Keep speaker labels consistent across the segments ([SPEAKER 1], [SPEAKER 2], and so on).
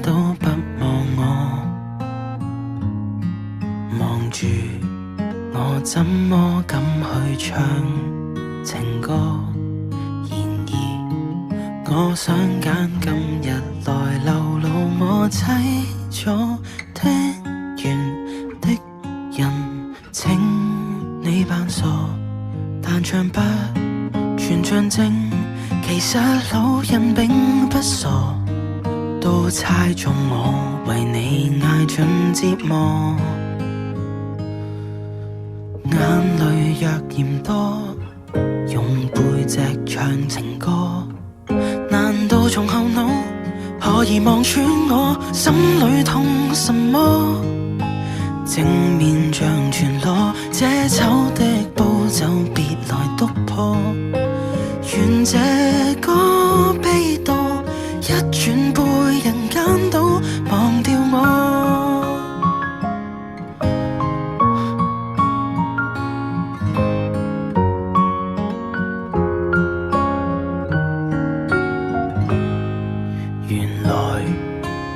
[SPEAKER 1] 都不望我，望住我怎麼敢去唱情歌？然而我想揀今日來流露我凄楚聽完的人，請你扮傻，但唱不全像正，其實老人並不傻，都猜中我為你捱盡折磨。眼淚若嫌多，用背脊唱情歌，難道從後腦可以望穿我心裏痛什麼？正面像全裸，這醜的步驟別來督破，願這歌悲到一轉背人間都忘掉我。原來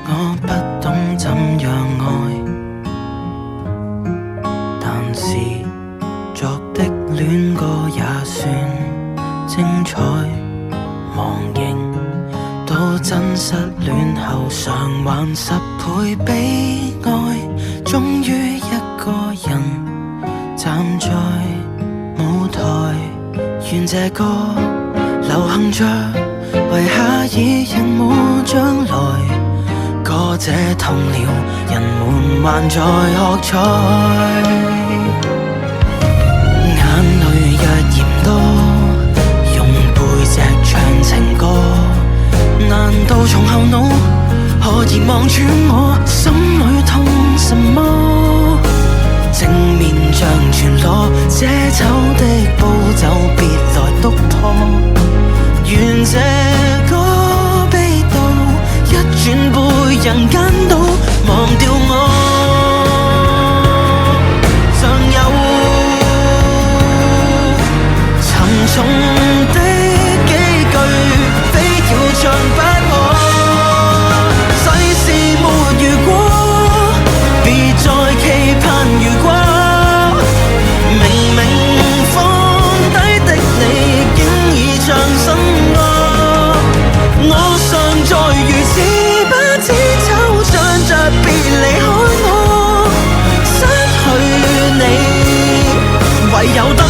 [SPEAKER 1] 我不懂怎樣愛，但是作的戀歌也算精彩。忘形到真失戀後償還10倍悲哀，終於一個人站在舞台，願這歌流行着為下已人無將來，歌這痛了人們還在喝彩。眼淚若嫌多，用背脊唱情歌，難道從後腦可以望穿我心裏痛什麼？正面像全裸，這醜的步驟別來督破，願這歌悲到一轉背人間都忘掉我。尚有沉重的幾句非要唱不可，世事沒如果，別再期盼如果，明明放低的你竟已唱新歌，我尚在如此不知惆悵着別離開我，失去你唯有等。